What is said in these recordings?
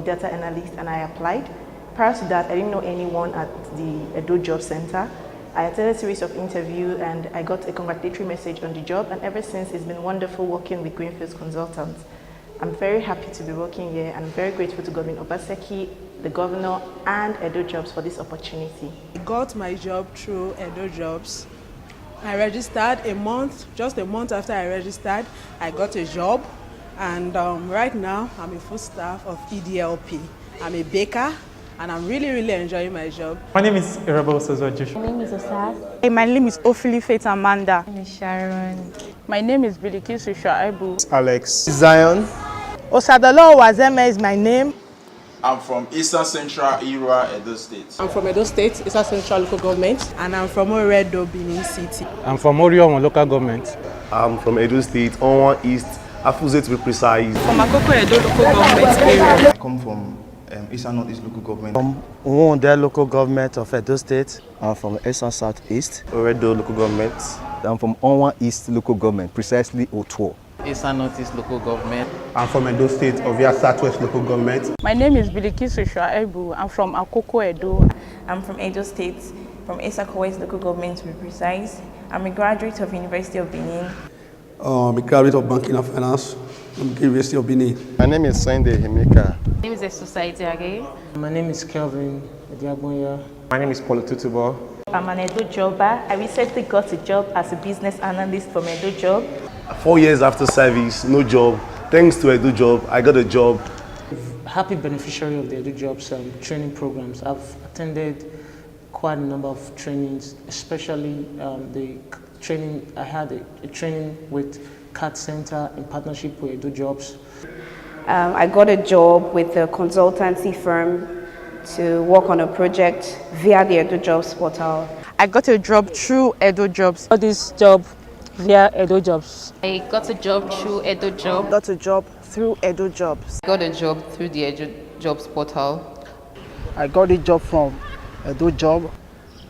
data analyst and I applied. Prior to that, I didn't know anyone at the Edo Job Center. I attended a series of interviews and I got a congratulatory message on the job, and ever since it's been wonderful working with Greenfields Consultants. I'm very happy to be working here and I'm very grateful to Governor Obaseki, the governor, and Edo Jobs for this opportunity. I got my job through Edo Jobs. I registered just a month after I registered, I got a job, and right now I'm a full staff of EDLP. I'm a baker, and I'm really enjoying my job. My name is Edo State. My name is Osas. Hey, my name is Ofili Faith Amanda. My name is Sharon. My name is Bilikisu Shaibu. Alex. Zion. Osadolo Wazeme is my name. I'm from Eastern Central Ira, Edo State. I'm from Edo State, Eastern Central Local Government, and I'm from Oredo, Benin City. I'm from Orion Local Government. I'm from Edo State, Onwa East, Afuze to be precise. From Akoko Edo Local Government area. I come from Eastern Northeast Local Government. From Uwonde Local Government of Edo State. I'm from Eastern Southeast. Oredo Local Government. I'm from Onwa East Local Government, precisely Otuo. Eastern Northeast Local Government. I'm from Edo State, Ovia Southwest Local Government. My name is Bilikisu Shaibu. I'm from Akoko Edo. I'm from Edo State, from Esako West Local Government to be precise. I'm a graduate of University of Benin. I'm a graduate of Banking and Finance from University of Benin. My name is Sunday Himika. My name is Society Age. My name is Kelvin Ediabonya. My name is Paulo Tutubo. I'm an Edo jobber. I recently got a job as a business analyst from Edo Job. 4 years after service, no job. Thanks to Edo Job, I got a job. Happy beneficiary of the Edo Jobs training programs. I've attended quite a number of trainings, especially the training. I had a training with CAT Center in partnership with Edo Jobs. I got a job with a consultancy firm to work on a project via the Edo Jobs portal. I got a job through Edo Jobs. I got this job via Edo Jobs. I got a job through Edo Job. Got a job through Edo Jobs. Got a job through the Edo Jobs portal. I got a job from Edo Job.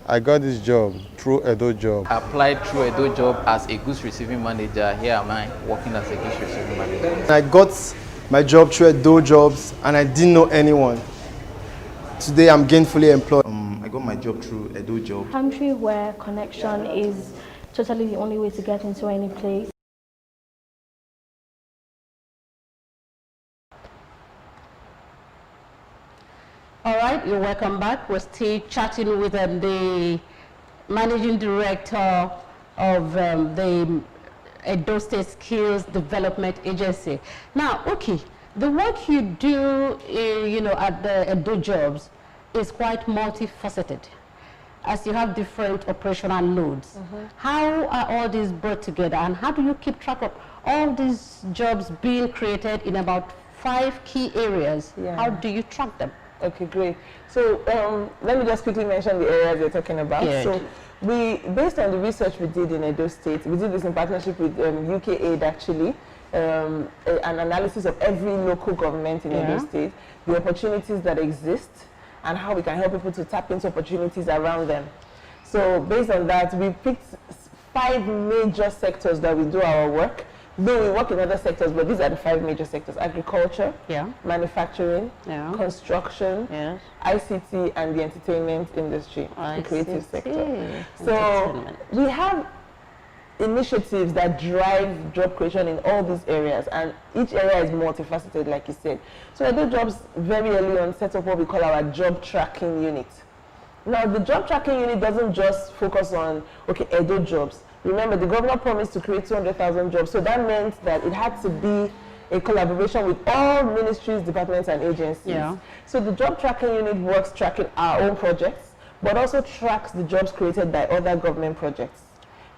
I got this job through Edo Job. I applied through Edo Job as a goods receiving manager. Here am I working as a goods receiving manager. I got my job through Edo Jobs and I didn't know anyone. Today I'm gainfully employed. I got my job through Edo Job. Country where connection is totally the only way to get into any place. All right, you're welcome back. We're still chatting with the Managing Director of the Edo State Skills Development Agency. Now, okay, the work you do, at the Edo Jobs is quite multifaceted, as you have different operational loads. How are all these brought together, and how do you keep track of all these jobs being created in about 5 key areas? Yeah. How do you track them? Okay, great. So let me just quickly mention the areas you're talking about. Good. So based on the research we did in Edo State, we did this in partnership with UKAID actually, an analysis of every local government in Edo State, the opportunities that exist, and how we can help people to tap into opportunities around them. So based on that, we picked 5 major sectors that we do our work. Though we work in other sectors, but these are the 5 major sectors: agriculture, manufacturing, construction, ICT, and the entertainment industry, the creative sector. So we have initiatives that drive job creation in all these areas, and each area is multifaceted, like you said. So Edo Jobs very early on set up what we call our job tracking unit. Now, the job tracking unit doesn't just focus on, Edo Jobs. Remember, the governor promised to create 200,000 jobs, so that meant that it had to be a collaboration with all ministries, departments, and agencies. So the job tracking unit works tracking our own projects, but also tracks the jobs created by other government projects.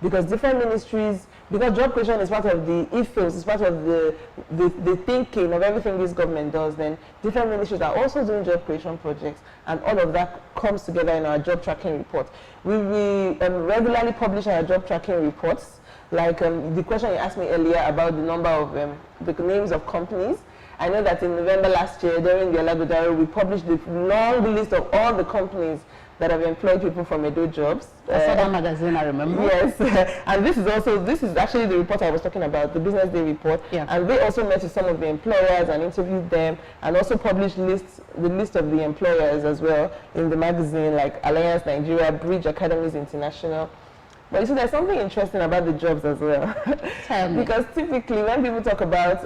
Because different ministries, because job creation is part of the ethos, it's part of the thinking of everything this government does, then different ministries are also doing job creation projects, and all of that comes together in our job tracking report. We regularly publish our job tracking reports, like the question you asked me earlier about the number of, the names of companies. I know that in November last year, during the Alagodaro, we published the long list of all the companies that have employed people from Edo Jobs. I saw that magazine, I remember. Yes, and this is actually the report I was talking about, the Business Day report. Yeah. And they also met with some of the employers and interviewed them, and also published the list of the employers as well in the magazine, like Alliance Nigeria, Bridge Academies International. But you see, there's something interesting about the jobs as well. Tell me. Because typically when people talk about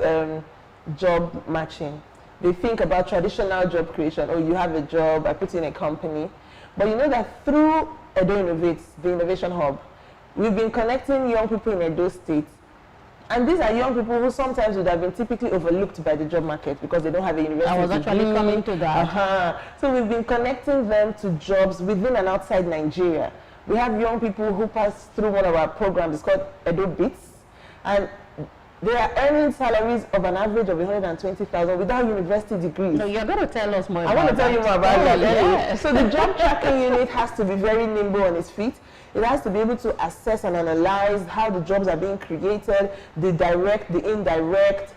job matching, they think about traditional job creation. Oh, you have a job, I put you in a company. But you know that through Edo Innovates, the innovation hub, we've been connecting young people in Edo State. And these are young people who sometimes would have been typically overlooked by the job market because they don't have a university. I was actually coming to that. So we've been connecting them to jobs within and outside Nigeria. We have young people who pass through one of our programs. It's called Edo Bits. And they are earning salaries of an average of 120,000 without university degrees. No, you're going to tell us more about that. I want to tell you more about that. Yeah. So the job tracking unit has to be very nimble on its feet. It has to be able to assess and analyze how the jobs are being created, the direct, the indirect,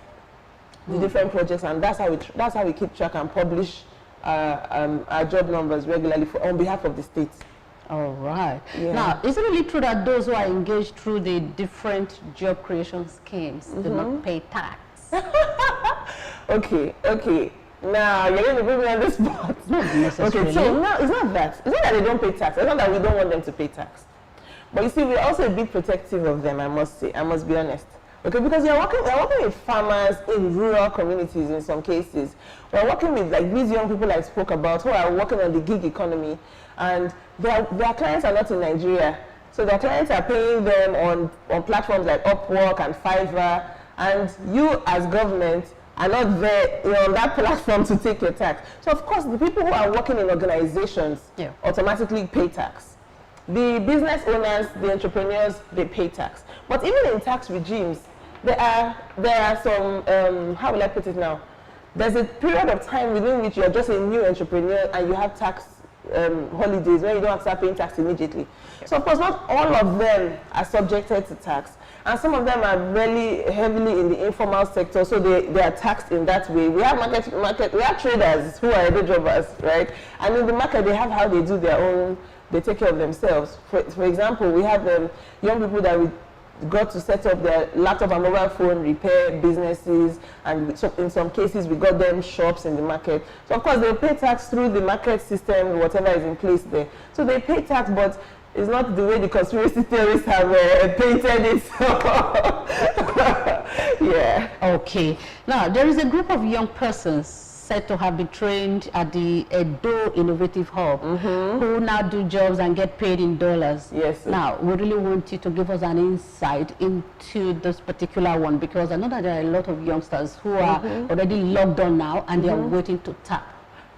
the different projects, and that's how we keep track and publish our job numbers regularly on behalf of the state. All right. Yeah. Now, is it really true that those who are engaged through the different job creation schemes do not pay tax? Okay. Now, you're going to bring me on the spot. Not necessarily. Okay, so no, it's not that. It's not that they don't pay tax. It's not that we don't want them to pay tax. But you see, we're also a bit protective of them, I must say. I must be honest. Okay, because we're working with farmers in rural communities in some cases. We're working with like these young people I spoke about who are working on the gig economy, and their clients are not in Nigeria. So their clients are paying them on platforms like Upwork and Fiverr, and you as government are not there on that platform to take your tax. So of course, the people who are working in organizations automatically pay tax. The business owners, the entrepreneurs, they pay tax. But even in tax regimes, there are some, how will I put it now? There's a period of time within which you're just a new entrepreneur and you have tax holidays where you don't have to start paying tax immediately. So of course, not all of them are subjected to tax. And some of them are really heavily in the informal sector, so they are taxed in that way. We have we have traders who are Edo jobbers, right? And in the market, they have how they do their own, they take care of themselves. For example, we have young people that we got to set up their laptop and mobile phone repair businesses, and so in some cases we got them shops in the market. So of course they pay tax through the market system, whatever is in place there. So they pay tax, but it's not the way the conspiracy theorists have painted it. Yeah. Okay. Now, there is a group of young persons said to have been trained at the Edo Innovative Hub who now do jobs and get paid in dollars. Yes. Now, we really want you to give us an insight into this particular one, because I know that there are a lot of youngsters who are already logged on now and they are waiting to tap.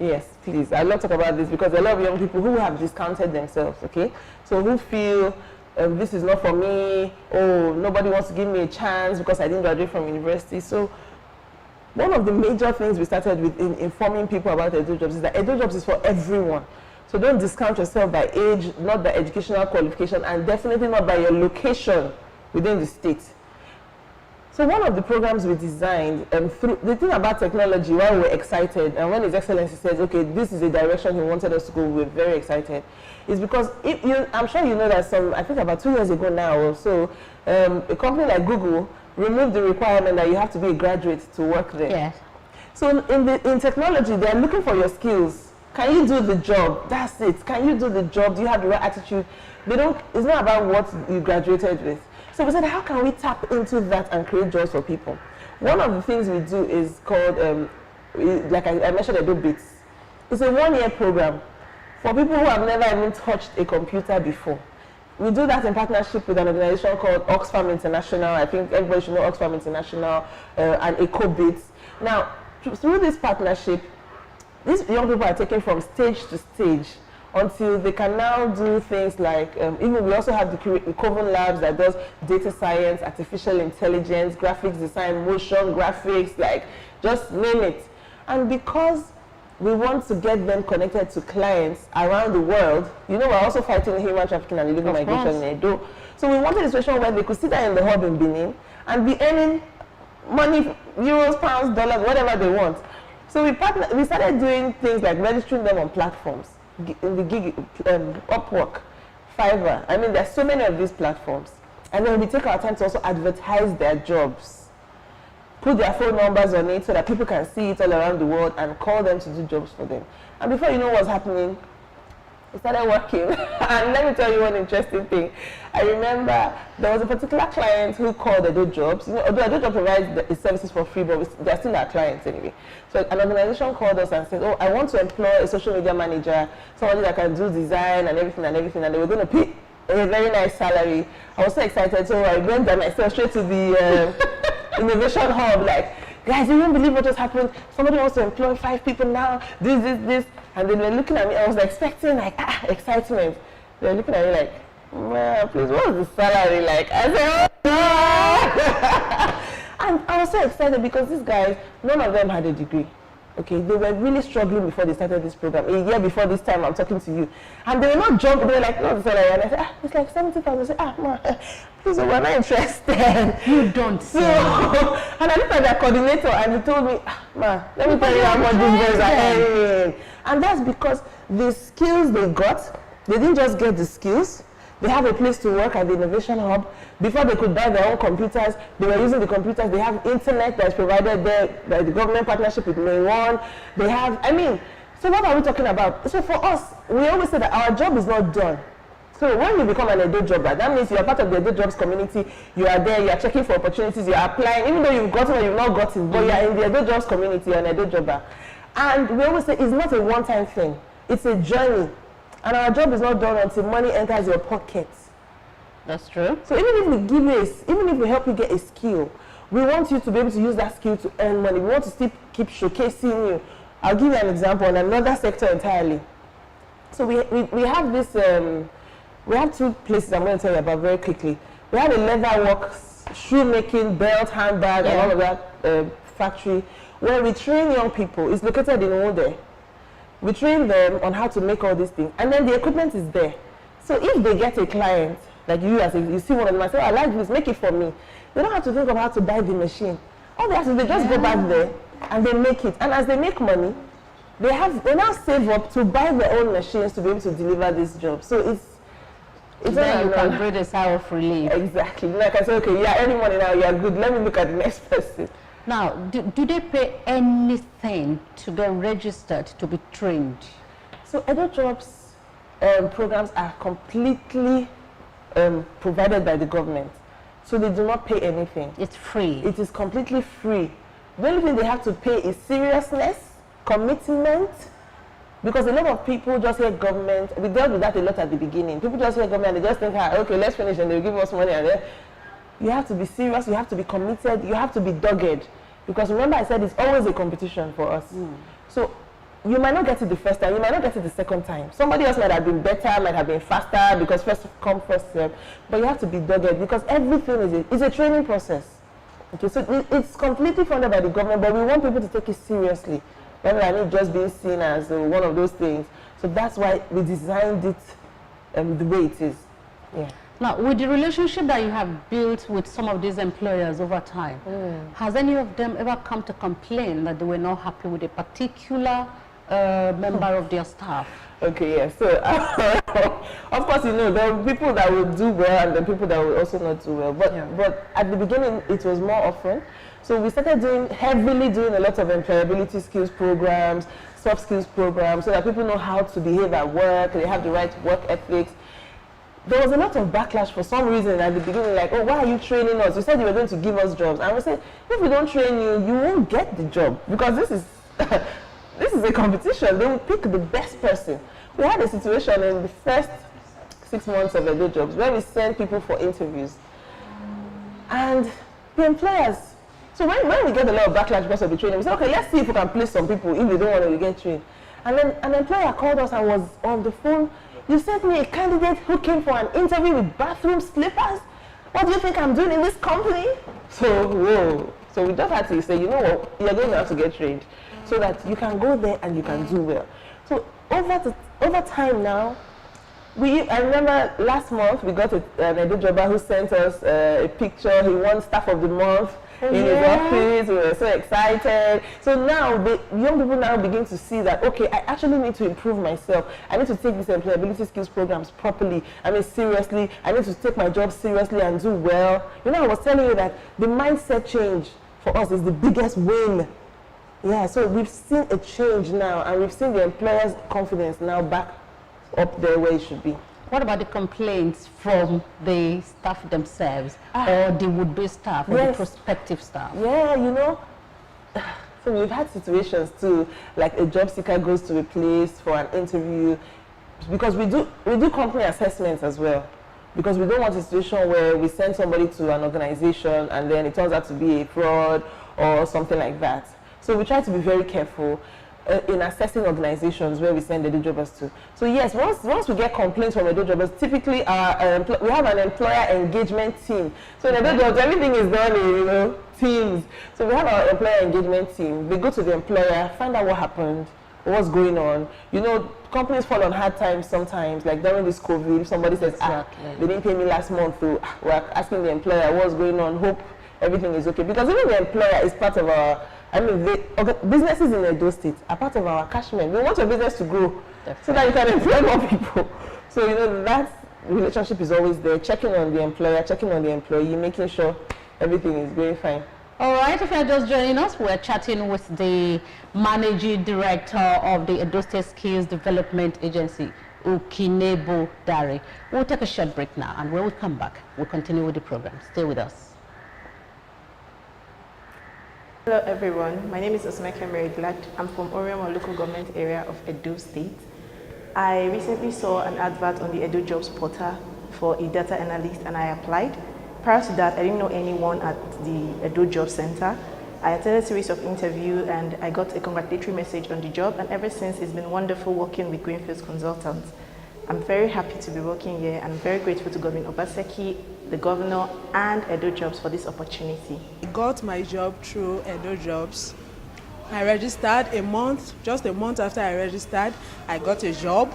Yes, please. I'd love to talk about this because a lot of young people who have discounted themselves, okay? So who feel this is not for me, oh, nobody wants to give me a chance because I didn't graduate from university. So one of the major things we started with in informing people about Edo Jobs is that Edo Jobs is for everyone. So don't discount yourself by age, not by educational qualification, and definitely not by your location within the state. So one of the programs we designed, through the thing about technology, why we're excited, and when His Excellency says, okay, this is a direction he wanted us to go, we're very excited, is because I'm sure you know that I think about 2 years ago now or so, a company like Google removed the requirement that you have to be a graduate to work there. Yes. So in technology, they're looking for your skills. Can you do the job? That's it. Can you do the job? Do you have the right attitude? It's not about what you graduated with. So we said, how can we tap into that and create jobs for people? One of the things we do is called, like I mentioned, Edo Bits. It's a 1-year program for people who have never even touched a computer before. We do that in partnership with an organization called Oxfam International. I think everybody should know Oxfam International and EcoBits. Now, through this partnership, these young people are taken from stage to stage until they can now do things like, even we also have the Coven Labs that does data science, artificial intelligence, graphics design, motion graphics, like just name it. And because we want to get them connected to clients around the world, you know, we're also fighting human trafficking and illegal migration in Edo. So we wanted a situation where they could sit there in the hub in Benin and be earning money, euros, pounds, dollars, whatever they want. So we started doing things like registering them on platforms. in the gig, Upwork, Fiverr. I mean, there's so many of these platforms. And then we take our time to also advertise their jobs. Put their phone numbers on it so that people can see it all around the world and call them to do jobs for them. And before you know what's happening, it started working. And let me tell you one interesting thing. I remember there was a particular client who called Edo Jobs. You know, although Edo Jobs provides the services for free, but they're still our clients anyway. So an organization called us and said, oh, I want to employ a social media manager, somebody that can do design and everything, and they were going to pay a very nice salary. I was so excited, so I went by myself straight to the innovation hub, like, guys, you won't believe what just happened. Somebody wants to employ 5 people now, this. And they were looking at me, I was expecting like, excitement. They were looking at me like, man, please, what's the salary like? I said, oh, no. And I was so excited because these guys, none of them had a degree. Okay, they were really struggling before they started this program. A year before this time, I'm talking to you. And they were not jumping, they were like, no, the salary. And I said, it's like 70,000. I said, man, please, we're not interested. You don't see. So, and I looked at their coordinator and he told me, man, let me tell you how much these guys are earning. And that's because the skills they got, they didn't just get the skills. They have a place to work at the Innovation Hub. Before they could buy their own computers, they were using the computers. They have internet that's provided there by the government partnership with Main One. They have, I mean, so what are we talking about? So for us, we always say that our job is not done. So when you become an Edo jobber, that means you are part of the Edo Jobs community. You are there, you are checking for opportunities, you are applying, even though you've gotten or you've not gotten, but you are in the Edo Jobs community, you're an Edo jobber. And we always say it's not a one-time thing. It's a journey. And our job is not done until money enters your pockets. That's true. So even if we give you, even if we help you get a skill, we want you to be able to use that skill to earn money. We want to still keep showcasing you. I'll give you an example on another sector entirely. So we have this, we have 2 places I'm going to tell you about very quickly. We have a leather works, shoemaking, belt, handbag, and all of that factory where we train young people. It's located in Ode. We train them on how to make all these things, and then the equipment is there. So if they get a client, like you see one of them and say, oh, I like this, make it for me. They don't have to think of how to buy the machine. All they have to do, they just go back there and they make it. And as they make money, they now save up to buy their own machines to be able to deliver this job. So it's then you can breathe a sigh of relief. Exactly. Like I said, okay, yeah, earning money now, you're good. Let me look at the next person. Now, do they pay anything to get registered to be trained? So Edo Jobs programs are completely provided by the government. So they do not pay anything. It's free. It is completely free. The only thing they have to pay is seriousness, commitment, because a lot of people just hear government. We dealt with that a lot at the beginning. People just hear government and they just think, okay, let's finish, and they'll give us money. And then you have to be serious, you have to be committed, you have to be dogged. Because remember I said it's always a competition for us. So you might not get it the first time, you might not get it the second time. Somebody else might have been better, might have been faster, because first come, first serve. But you have to be dogged because everything is a training process. Okay, so it's completely funded by the government, but we want people to take it seriously, rather than it just being seen as one of those things. So that's why we designed it the way it is. Yeah. Now, with the relationship that you have built with some of these employers over time, has any of them ever come to complain that they were not happy with a particular member of their staff? Okay, yes. So, of course, you know, there are people that will do well and the people that will also not do well. But at the beginning, it was more often. So we started heavily doing a lot of employability skills programs, soft skills programs, so that people know how to behave at work, they have the right work ethics. There was a lot of backlash for some reason at the beginning, like, oh, why are you training us? You said you were going to give us jobs. And we said, if we don't train you, you won't get the job, because this is this is a competition. They will pick the best person. We had a situation in the first 6 months of Edo Jobs where we sent people for interviews. And the employers, so when we get a lot of backlash because of the training, we said, okay, let's see if we can place some people if they don't want to get trained. And then an employer called us and was on the phone. You sent me a candidate who came for an interview with bathroom slippers? What do you think I'm doing in this company? So, whoa. So we just had to say, you know what, you're going to have to get trained so that you can go there and you can do well. So over time now, I remember last month we got an Edo jobber who sent us a picture. He won Staff of the Month in his office. We were so excited. So now, young people now begin to see that, okay, I actually need to improve myself. I need to take these employability skills programs properly. I mean, seriously. I need to take my job seriously and do well. You know, I was telling you that the mindset change for us is the biggest win. Yeah, so we've seen a change now, and we've seen the employer's confidence now back up there where it should be. What about the complaints from the staff themselves, or the would-be staff, or the prospective staff? Yeah, you know, so we've had situations too, like a job seeker goes to a place for an interview, because we do company assessments as well, because we don't want a situation where we send somebody to an organization and then it turns out to be a fraud or something like that. So we try to be very careful in assessing organizations where we send Edo jobbers to. So yes, once we get complaints from Edo jobbers, typically we have an employer engagement team. So in Edo jobs, everything is done in teams. So we have our employer engagement team. They go to the employer, find out what happened, what's going on. You know, companies fall on hard times sometimes, like during this COVID, if somebody says, they didn't pay me last month, so we're asking the employer what's going on, hope everything is okay. Because even the employer is part of our, businesses in Edo State are part of our catchment. We want your business to grow so that you can employ more people. So, you know, that relationship is always there, checking on the employer, checking on the employee, making sure everything is going fine. All right, if you're just joining us, we're chatting with the Managing Director of the Edo State Skills Development Agency, Ukinebo Dari. We'll take a short break now, and when we come back, we'll continue with the program. Stay with us. Hello everyone, my name is Obaseki. I'm from Orioma local government area of Edo State. I recently saw an advert on the Edo Jobs portal for a data analyst and I applied. Prior to that, I didn't know anyone at the Edo Job Center. I attended a series of interviews and I got a congratulatory message on the job, and ever since it's been wonderful working with Greenfields Consultants. I'm very happy to be working here and very grateful to Governor Obaseki, the governor, and Edo Jobs for this opportunity. I got my job through Edo Jobs. I registered just a month after I registered, I got a job,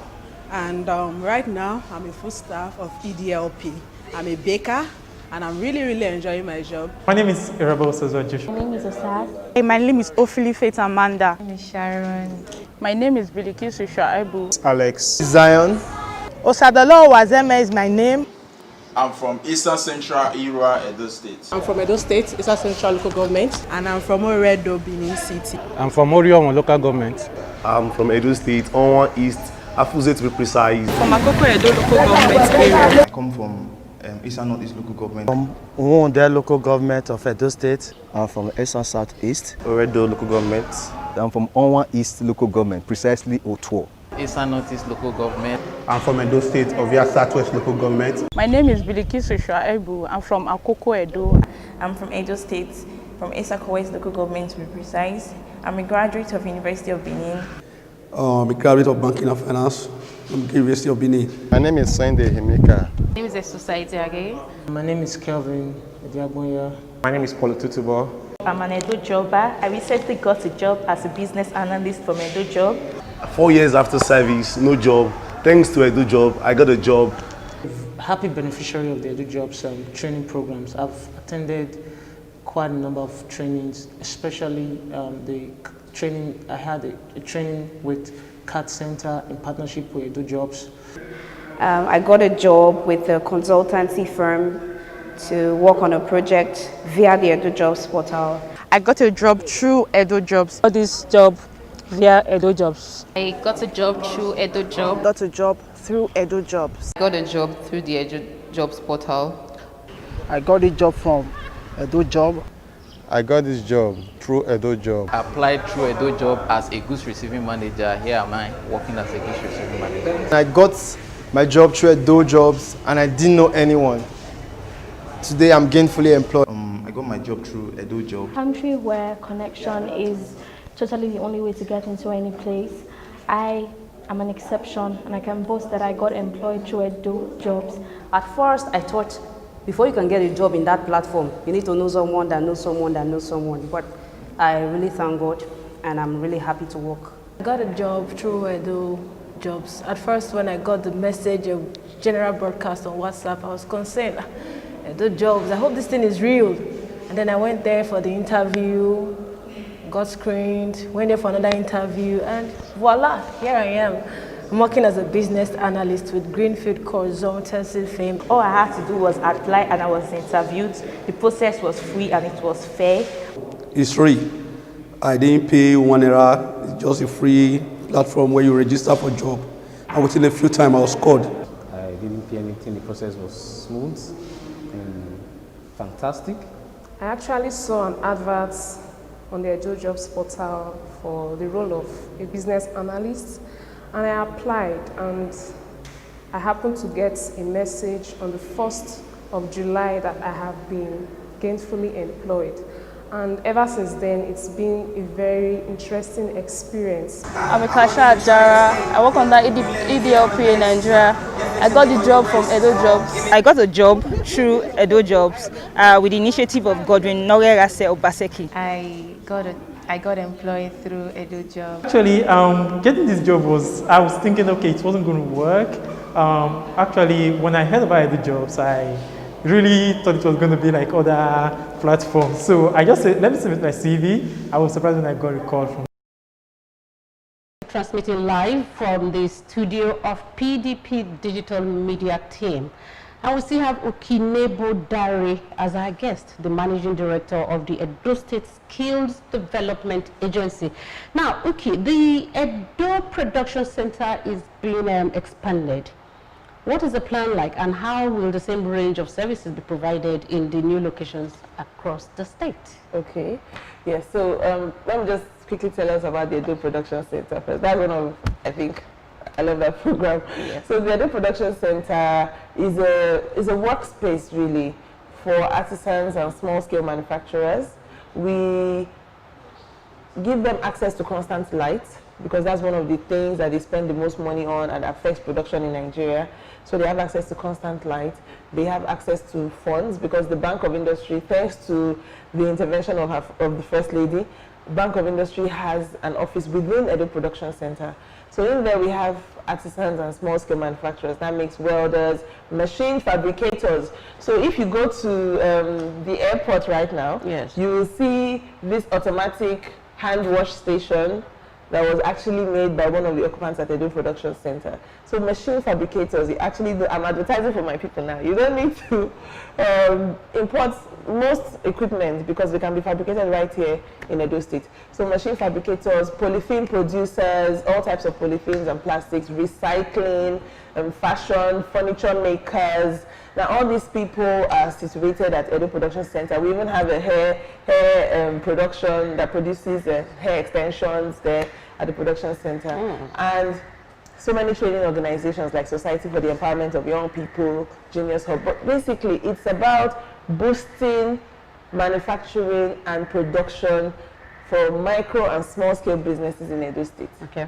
and right now I'm a full staff of EDLP. I'm a baker, and I'm really enjoying my job. My name is Irabel Sozojo. My name is Osas. Hey, my name is Ofili Faith Amanda. My name is Sharon. My name is Bilikisu Shuaibu. Alex. Zion. Osadolo Wazeme is my name. I'm from Eastern Central Irua, Edo State. I'm from Edo State, Eastern Central Local Government. And I'm from Oredo, Benin City. I'm from Orioma Local Government. I'm from Edo State, Onwa East, Afuze to be precise. From Akoko Edo Local Government area. I come from Eastern Northeast Local Government. From Ukinebo Local Government of Edo State. I'm from Eastern Southeast. Oredo Local Government. I'm from Onwa East Local Government, precisely Otuo. Eastern Northeast Local Government. I'm from Edo State, Ovia Southwest Local Government. My name is Bilikisu Shuaibu. I'm from Akoko Edo. I'm from Edo State, from Esako West Local Government to be precise. I'm a graduate of University of Benin. I'm a graduate of Banking and Finance from University of Benin. My name is Sunday Himika. My name is Edo State. My name is Kelvin Ediagbonya. My name is Paulo Tutubo. I'm an Edo jobber. I recently got a job as a business analyst from Edo Job. 4 years after service, no job. Thanks to Edo Job, I got a job. Happy beneficiary of the Edo Jobs training programs. I've attended quite a number of trainings, especially the training. I had a training with CAT Center in partnership with Edo Jobs. I got a job with a consultancy firm to work on a project via the Edo Jobs portal. I got a job through Edo Jobs. Got this job via Edo Jobs. I got a job through Edo Job. Got a job through Edo Jobs. I got a job through the Edo Jobs portal. I got a job from Edo Job. I got this job through Edo Job. I applied through Edo Job as a goods receiving manager. Here am I working as a goods receiving manager. I got my job through Edo Jobs and I didn't know anyone. Today I'm gainfully employed. I got my job through Edo Job. Country where connection is totally the only way to get into any place. I am an exception and I can boast that I got employed through Edo Jobs. At first, I thought before you can get a job in that platform, you need to know someone that knows someone that knows someone. But I really thank God and I'm really happy to work. I got a job through Edo Jobs. At first, when I got the message of general broadcast on WhatsApp, I was concerned. Edo Jobs, I hope this thing is real. And And then I went there for the interview, got screened, went there for another interview, and voila, here I am. I'm working as a business analyst with Greenfield Consultancy firm. All I had to do was apply and I was interviewed. The process was free and it was fair. It's free. I didn't pay 1 naira. It's just a free platform where you register for a job. And within a few times I was called. I didn't pay anything. The process was smooth and fantastic. I actually saw an advert on the Edo Jobs portal for the role of a business analyst, and I applied, and I happened to get a message on the 1st of July that I have been gainfully employed. And ever since then, it's been a very interesting experience. I'm a cashier at Jara. I work under EDLP in Nigeria. I got the job from Edo Jobs. I got a job through Edo Jobs with the initiative of Godwin Norerase Obaseki. I got employed through Edo Jobs. Actually, getting this job I was thinking, okay, it wasn't going to work. Actually, when I heard about Edo Jobs, I really thought it was going to be like other platforms. So I just said, let me submit my CV. I was surprised when I got a call from. Transmitting live from the studio of PDP Digital Media Team. And we still have Ukinebo Dare as our guest, the Managing Director of the Edo State Skills Development Agency. Now, Uki, the Edo Production Center is being expanded. What is the plan like, and how will the same range of services be provided in the new locations across the state? Okay, yes, so let me just quickly tell us about the Edo Production Center first. That's one of, I think, I love that program. Yes. So the Edo Production Center is a workspace really for artisans and small-scale manufacturers. We give them access to constant light, because that's one of the things that they spend the most money on and affects production in Nigeria. So they have access to constant light. They have access to funds, because the Bank of Industry, thanks to the intervention of the First Lady, Bank of Industry has an office within Edo Production Center. So in there we have artisans and small-scale manufacturers. That makes welders, machine fabricators. So if you go to the airport right now, yes, you will see this automatic hand wash station that was actually made by one of the occupants at the Edo Production Center. So machine fabricators, you actually do, I'm advertising for my people now. You don't need to import most equipment, because they can be fabricated right here in Edo State. So machine fabricators, polythene producers, all types of polythenes and plastics, recycling, fashion, furniture makers. Now all these people are situated at Edo Production Center. We even have a hair production that produces hair extensions there at the production center. And so many training organizations like Society for the Empowerment of Young People, Genius Hub. But basically it's about boosting manufacturing and production for micro and small scale businesses in Edo State. Okay.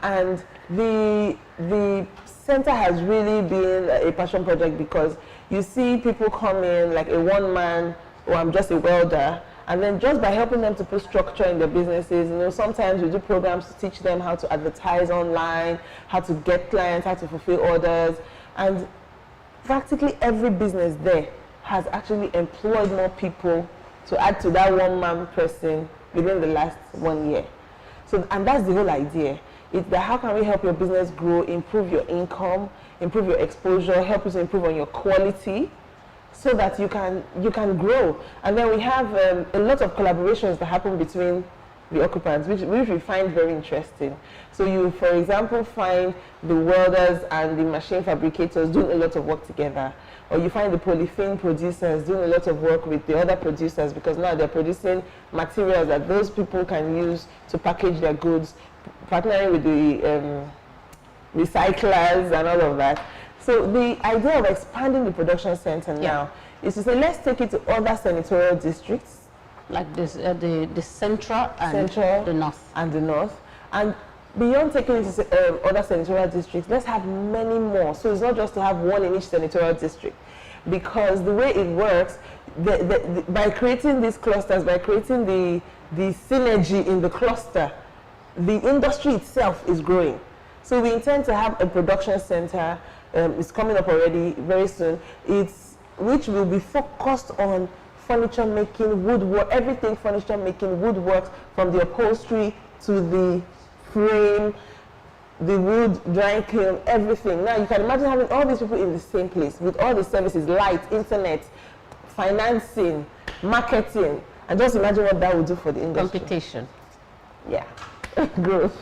And the center has really been a passion project, because you see people come in like a one-man, or I'm just a welder, and then just by helping them to put structure in their businesses, you know, sometimes we do programs to teach them how to advertise online, how to get clients, how to fulfill orders, and practically every business there has actually employed more people to add to that one-man person within the last 1 year. So, and that's the whole idea. It's that how can we help your business grow, improve your income, improve your exposure, help you to improve on your quality, so that you can grow. And then we have a lot of collaborations that happen between the occupants, which we find very interesting. So you, for example, find the welders and the machine fabricators doing a lot of work together. Or you find the polythene producers doing a lot of work with the other producers, because now they're producing materials that those people can use to package their goods, partnering with the recyclers and all of that. So the idea of expanding the production center now is to say, let's take it to other senatorial districts. Like this, the central and the north. And the north. And beyond taking it to other senatorial districts, let's have many more. So it's not just to have one in each senatorial district. Because the way it works, by creating these clusters, by creating the synergy in the cluster, the industry itself is growing. So we intend to have a production center, it's coming up already very soon, which will be focused on furniture making, woodwork, everything furniture making, woodwork, from the upholstery to the frame, the wood, drying kiln, everything. Now you can imagine having all these people in the same place with all the services, light, internet, financing, marketing, and just imagine what that would do for the industry. Competition. Yeah, growth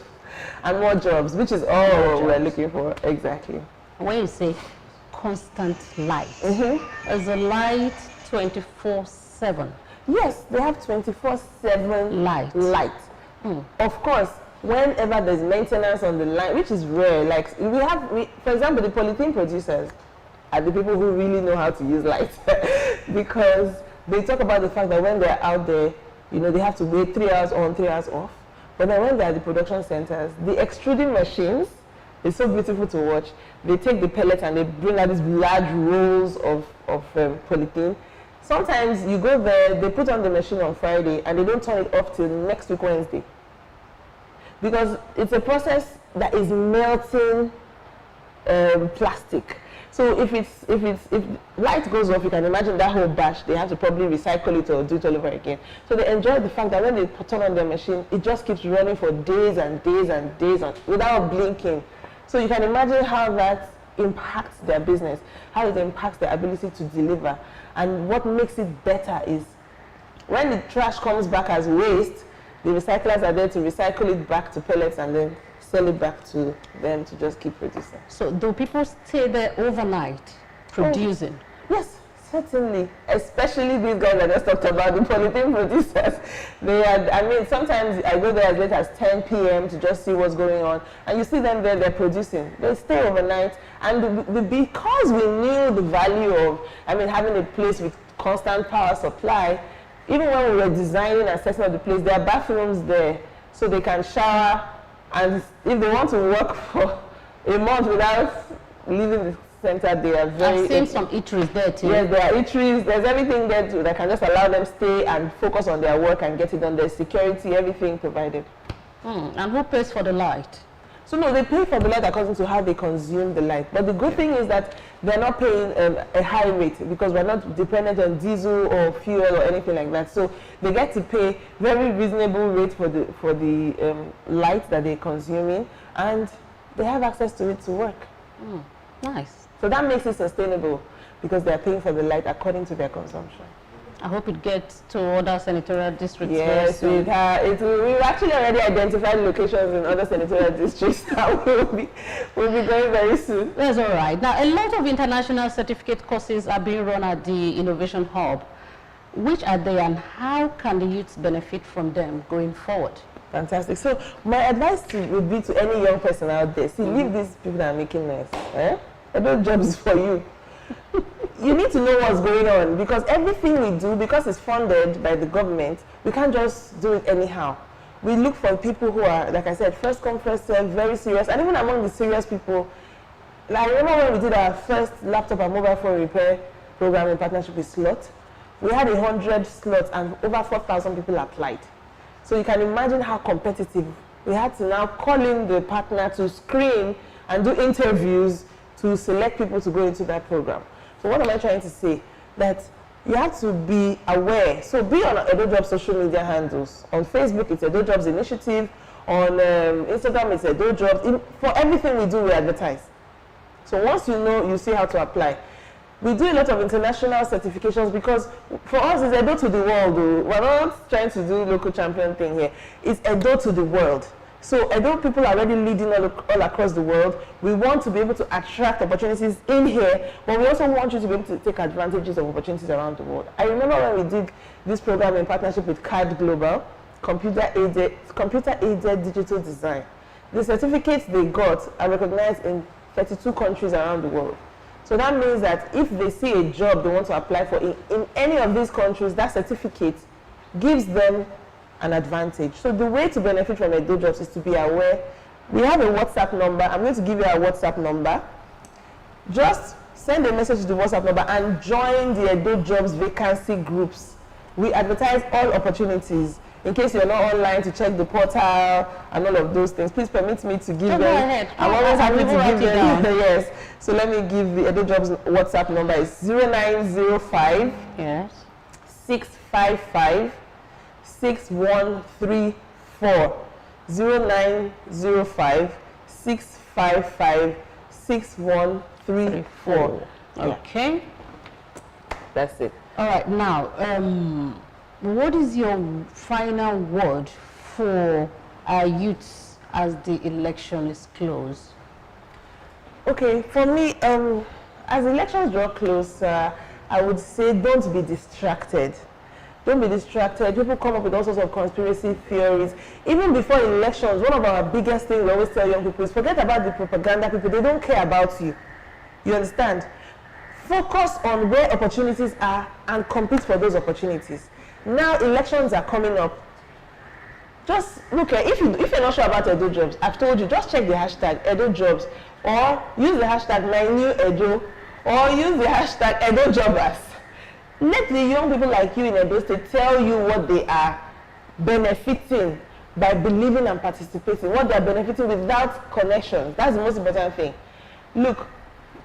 and more jobs, which is all we're looking for. Exactly. When you say constant light, is the light 24/7? Yes, they have 24/7 light. Of course, whenever there's maintenance on the line, which is rare, like for example, the polythene producers are the people who really know how to use light because they talk about the fact that when they're out there, you know, they have to wait 3 hours on, 3 hours off. But then when they're at the production centers, the extruding machines is so beautiful to watch. They take the pellets and they bring out these large rolls of polythene. Sometimes you go there, they put on the machine on Friday and they don't turn it off till next week Wednesday. Because it's a process that is melting plastic. So if light goes off, you can imagine that whole batch, they have to probably recycle it or do it all over again. So they enjoy the fact that when they turn on their machine, it just keeps running for days and days and days without blinking. So you can imagine how that impacts their business, how it impacts their ability to deliver. And what makes it better is when the trash comes back as waste, the recyclers are there to recycle it back to pellets and then sell it back to them to just keep producing. So do people stay there overnight producing? Yes, certainly. Especially these guys I just talked about, the polythene producers. They are, I mean, sometimes I go there as late as 10 p.m. to just see what's going on. And you see them there, they're producing. They stay overnight. And because we knew the value of, I mean, having a place with constant power supply, even when we were designing and setting up the place, there are bathrooms there so they can shower. And if they want to work for a month without leaving the center, they are very... I've seen some eateries there too. Yes, there are eateries. There's everything there too that can just allow them stay and focus on their work and get it done. There's security, everything provided. And who pays for the light? So no, they pay for the light according to how they consume the light. But the good thing is that they're not paying a high rate because we're not dependent on diesel or fuel or anything like that. So they get to pay very reasonable rate for the light that they're consuming, and they have access to it to work. Nice. So that makes it sustainable because they're paying for the light according to their consumption. I hope it gets to other senatorial districts. Yes, we've actually already identified locations in other senatorial districts that we'll be going very soon. That's all right. Now, a lot of international certificate courses are being run at the Innovation Hub. Which are they and how can the youths benefit from them going forward? Fantastic. So my advice would be to any young person out there, see, leave these people that are making noise. Those jobs for you. You need to know what's going on because everything we do, because it's funded by the government, we can't just do it anyhow. We look for people who are, like I said, first come, first serve, very serious. And even among the serious people, like I remember when we did our first laptop and mobile phone repair program in partnership with Slot, we had 100 slots and over 4,000 people applied. So you can imagine how competitive. We had to now call in the partner to screen and do interviews to select people to go into that program. So what am I trying to say? That you have to be aware. So be on Edo Jobs social media handles. On Facebook, it's Edo Jobs Initiative. On Instagram, it's Edo Jobs. For everything we do, we advertise. So once you know, you see how to apply. We do a lot of international certifications because for us, it's Edo to the world. We're not trying to do local champion thing here. It's Edo to the world. So Edo people are already leading all across the world. We want to be able to attract opportunities in here, but we also want you to be able to take advantages of opportunities around the world. I remember when we did this program in partnership with CAD Global, computer-aided digital design. The certificates they got are recognized in 32 countries around the world. So that means that if they see a job they want to apply for in any of these countries, that certificate gives them an advantage. So the way to benefit from Edo Jobs is to be aware. We have a WhatsApp number. I'm going to give you our WhatsApp number. Just send a message to the WhatsApp number and join the Edo Jobs vacancy groups. We advertise all opportunities. In case you're not online to check the portal and all of those things, please permit me to give them. I'm always happy to give them. Yes. So let me give the Edo Jobs WhatsApp number. It's 0905 yes 655 6134. 0905 655 6134. Okay. That's it. All right. Now, what is your final word for our youths as the election is close? Okay, for me, as elections draw closer, I would say don't be distracted. Don't be distracted. People come up with all sorts of conspiracy theories. Even before elections, one of our biggest things we always tell young people is forget about the propaganda people. They don't care about you. You understand? Focus on where opportunities are and compete for those opportunities. Now elections are coming up. Just look at, if you're not sure about Edo jobs, I've told you, just check the hashtag Edo jobs, or use the hashtag #MyNewEdo, or use the hashtag Edo jobbers. Let the young people like you in Edo State tell you what they are benefiting by believing and participating, what they are benefiting without connections. That's the most important thing. Look,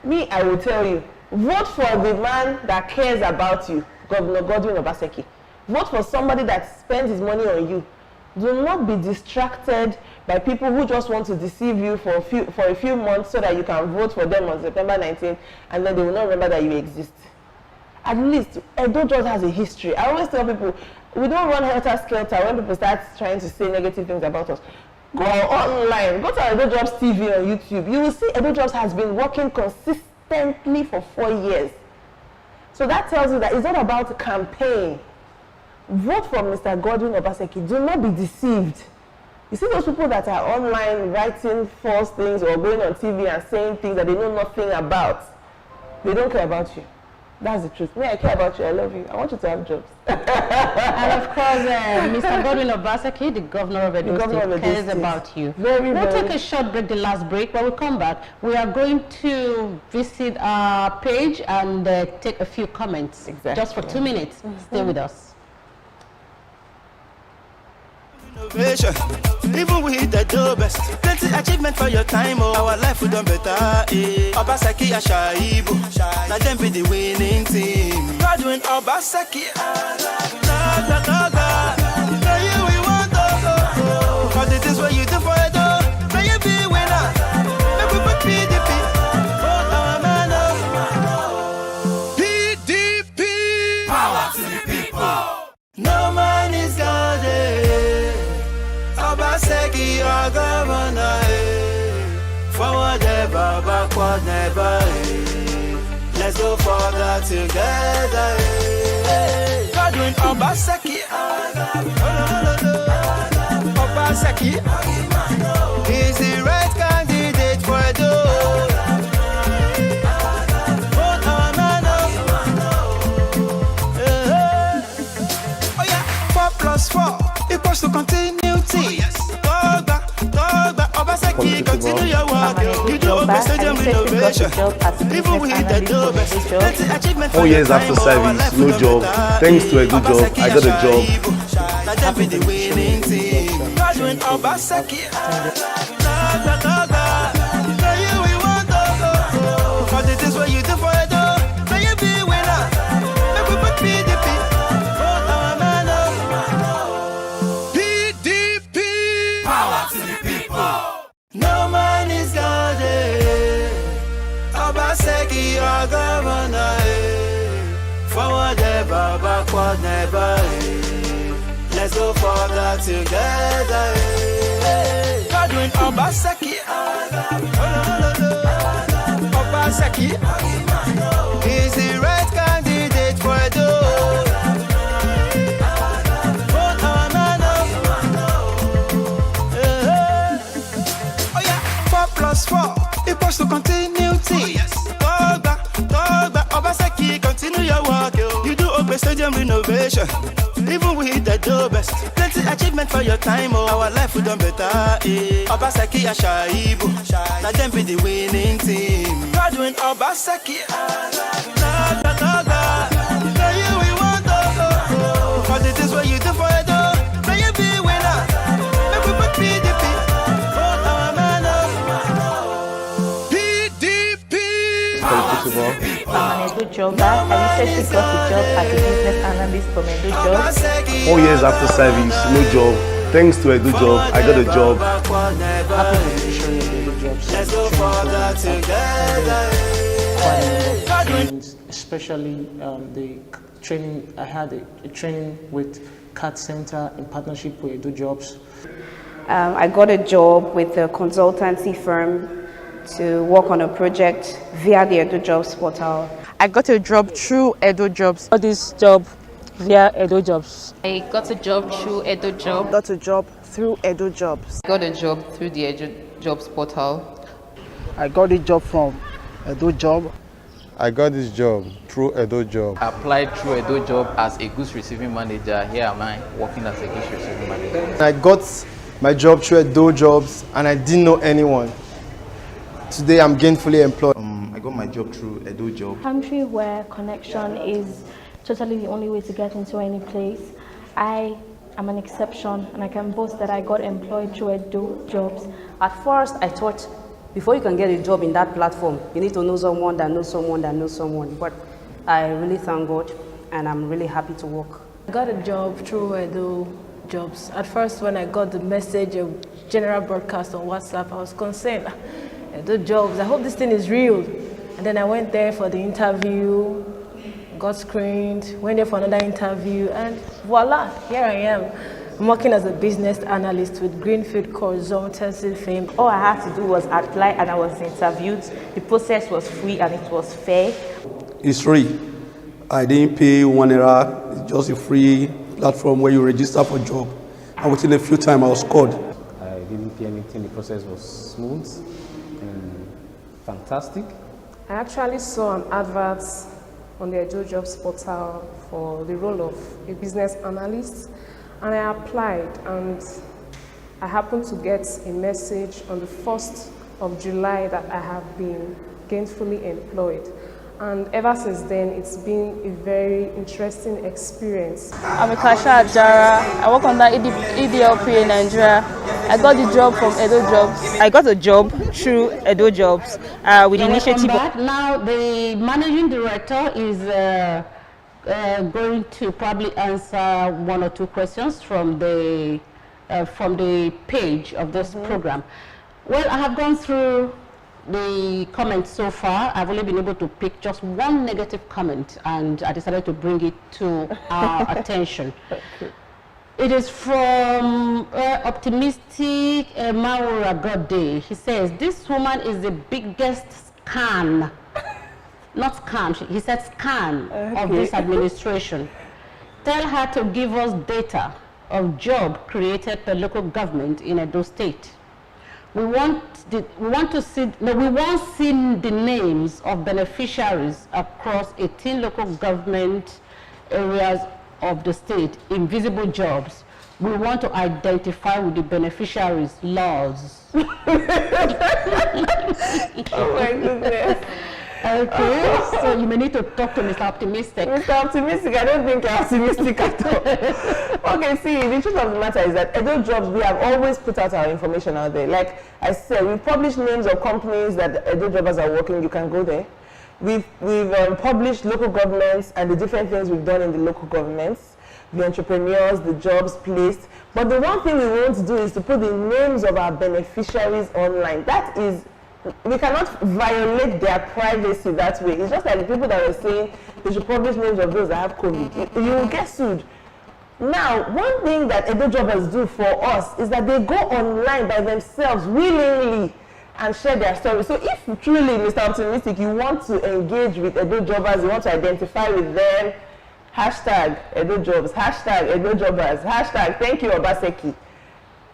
me, I will tell you, vote for the man that cares about you, Governor Godwin Obaseki. Vote for somebody that spends his money on you. Do not be distracted by people who just want to deceive you for a few months so that you can vote for them on September 19th and then they will not remember that you exist. At least, Edo just has a history. I always tell people, we don't run helter-skelter when people start trying to say negative things about us. Go online, go to Edo Jobs TV on YouTube. You will see Edo Jobs has been working consistently for 4 years. So that tells you that it's not about a campaign. Vote for Mr. Godwin Obaseki. Do not be deceived. You see those people that are online writing false things or going on TV and saying things that they know nothing about. They don't care about you. That's the truth. Me, I care about you. I love you. I want you to have jobs. And of course, Mr. Godwin Obaseki, the governor of Edo State, cares about you. We'll take a short break, the last break. When we come back, we are going to visit our page and take a few comments. Exactly. Just for 2 minutes. Stay with us. Innovation, even we hit the door best. Plenty achievement for your time, oh. Our life will done better, eh. Obaseki and Shaibu, now them be the winning team. Godwin Obaseki, now you we want to go. Cause it is what you do for it, oh. Now you be winner. Make we put PDP, vote our man, oh. PDP, power to the people. No man is God, Obaseki, your governor, forward never, backward never, let's go further together, Godwin Obaseki, Obaseki, he's the right candidate for Edo. Vote our man, oh yeah, 4+4 equals to continuity. Obaseki, continue your work. You do Open Stadium renovation. Even we hit the door best. 4 years after service, no job. Thanks to a good job, I got a job. That be the winning team. Godwin Obaseki. Now you we want to go. Cause it is what you do for it, oh. Now you be winner. Make we put PDP. Vote our man, oh. PDP. Power to the people. No man is God, Obaseki, your governor, forward never, backward never, let's go further together, Godwin Obaseki, Obaseki, he's the right candidate for Edo. Vote our man, oh yeah, 4+4 equals to continuity. Oh, yes. Dogba, Obaseki, continue your work. You do Open Stadium renovation. Even we hit the door best. Plenty achievement for your time, oh. Our life will done better, eh. Obaseki and Shaibu, now them be the winning team. Godwin Obaseki, now you we want to go. Cause it is what you do for it, oh. Now you be winner. Make we put PDP. Vote our man, oh. PDP. Football. I'm an Edo jobber. I recently got a job as a business analyst from Edo Jobs. 4 years after service, no job. Thanks to Edo Job, I got a job. Especially the training, I had a training with CAT Center in partnership with Edo Jobs. I got a job with a consultancy firm to work on a project via the Edo Jobs portal. I got a job through Edo Jobs. I got this job via Edo Jobs. I got a job through Edo Job. Got a job through Edo Jobs. Got a job through the Edo Jobs portal. I got a job from Edo Job. I got this job through Edo Job. I applied through Edo Job as a goods receiving manager. Here am I working as a goods receiving manager. I got my job through Edo Jobs and I didn't know anyone. Today I'm gainfully employed. I got my job through Edo Job. Country where connection is totally the only way to get into any place. I am an exception and I can boast that I got employed through Edo Jobs. At first, I thought before you can get a job in that platform, you need to know someone that knows someone that knows someone. But I really thank God and I'm really happy to work. I got a job through Edo Jobs. At first, when I got the message of general broadcast on WhatsApp, I was concerned. Edo Jobs, I hope this thing is real. And then I went there for the interview, got screened, went there for another interview, and voila, here I am. I'm working as a business analyst with Greenfield Consultancy firm. All I had to do was apply and I was interviewed. The process was free and it was fair. It's free. I didn't pay 1 naira. It's just a free platform where you register for a job. And within a few times I was called. I didn't pay anything. The process was smooth and fantastic. I actually saw an advert on the Edo Jobs portal for the role of a business analyst, and I applied, and I happened to get a message on the 1st of July that I have been gainfully employed. And ever since then, it's been a very interesting experience. I'm a cashier at Jara. I work under EDLP in Nigeria. I got the job from Edo Jobs. I got a job through Edo Jobs with the initiative. Now the managing director is going to probably answer 1 or 2 questions from the page of this program. Well, I have gone through the comments so far. I've only been able to pick just 1 negative comment, and I decided to bring it to our attention. It is from Optimistic Maura Godday. He says, this woman is the biggest scam, not scam, he said scam of this administration. Tell her to give us data of job created by local government in Edo State. We won't see the names of beneficiaries across 18 local government areas of the state, invisible jobs. We want to identify with the beneficiaries' laws. Oh my goodness. Okay, so you may need to talk to Mr. Optimistic. Mr. Optimistic, I don't think you're optimistic at all. Okay, see, the truth of the matter is that Edo Jobs, we have always put out our information out there. Like I said, we publish names of companies that Edo Jobbers are working. You can go there. We've published local governments and the different things we've done in the local governments, the entrepreneurs, the jobs placed. But the one thing we want to do is to put the names of our beneficiaries online. That is, we cannot violate their privacy that way. It's just like the people that were saying they should publish names of those that have COVID. You will get sued. Now, one thing that Edo Jobbers do for us is that they go online by themselves willingly and share their story. So if truly, Mr. Optimistic, you want to engage with Edo Jobbers, you want to identify with them, hashtag Edo Jobs, hashtag Edo Jobbers, hashtag thank you Obaseki.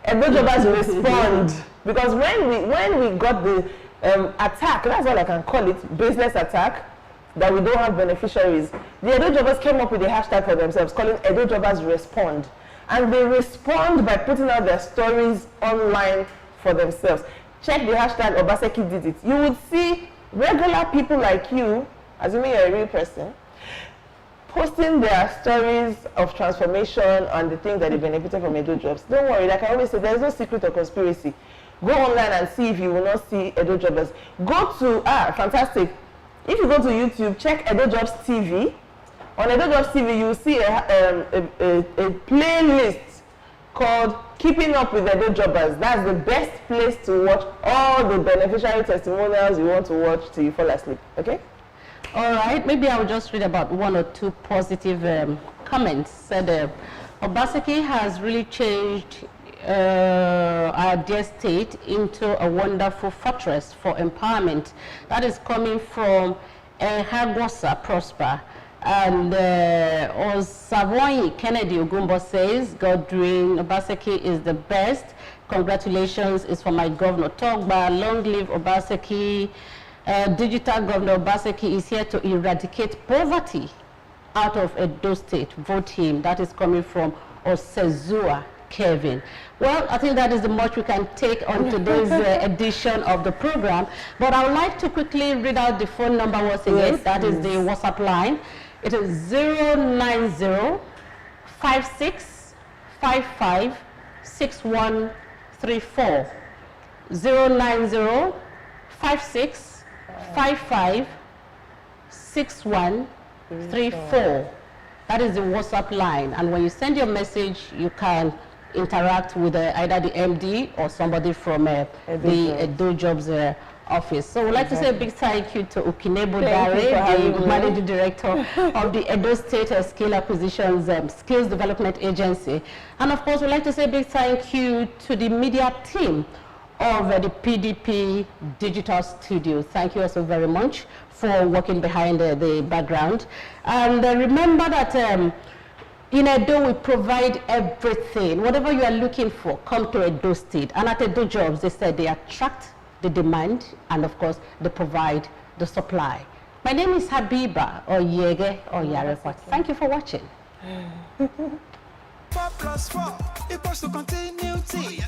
Edo Jobbers respond, because when we got the attack, that's all I can call it, business attack, that we don't have beneficiaries, the Edo Jobbers came up with a hashtag for themselves, calling Edo Jobbers Respond. And they respond by putting out their stories online for themselves. Check the hashtag Obaseki did it. You would see regular people like you, assuming you're a real person, posting their stories of transformation and the things that they benefited from Edo Jobs. Don't worry, like I always say, there's no secret or conspiracy. Go online and see if you will not see Edo Jobbers. Go to, fantastic. If you go to YouTube, check Edo Jobs TV. On Edo Jobs TV, you will see a playlist called Keeping Up with Edo Jobbers. That's the best place to watch all the beneficiary testimonials you want to watch till you fall asleep. Okay? All right, maybe I'll just read about one or two positive comments. Said Obaseki has really changed our dear state into a wonderful fortress for empowerment. That is coming from Hagwasa Prosper. And Osavoy Kennedy Ogumbo says, Godwin Obaseki is the best. Congratulations is for my governor Togba. Long live Obaseki. Digital Governor Obaseki is here to eradicate poverty out of Edo State. Vote him. That is coming from Osezua Kevin. Well, I think that is the much we can take on today's edition of the program. But I would like to quickly read out the phone number once again. Yes, that is the WhatsApp line. It is 090-5655-6134. 090-5655-6134. That is the WhatsApp line. And when you send your message, you can interact with either the MD or somebody from the Edo Jobs office. So we'd like to say a big thank you to Ukinebo Dare, the Managing Director of the Edo State Skill Acquisitions Skills Development Agency. And of course, we'd like to say a big thank you to the media team of the PDP Digital Studio. Thank you also very much for working behind the background. And remember that in Edo, we provide everything. Whatever you are looking for, come to Edo State. And at Edo Jobs, they said they attract the demand, and of course, they provide the supply. My name is Habiba Oyege Oyarepot. Thank you for watching. 4 + 4 equals to continuity.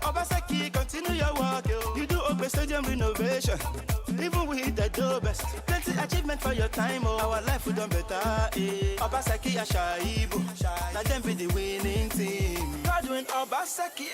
Obaseki, continue your work. You do open stadium renovation, even with the do best. Plenty achievement for your time. Our life will done better. Obaseki Ashaibu, let them be the winning team. Godwin Obaseki.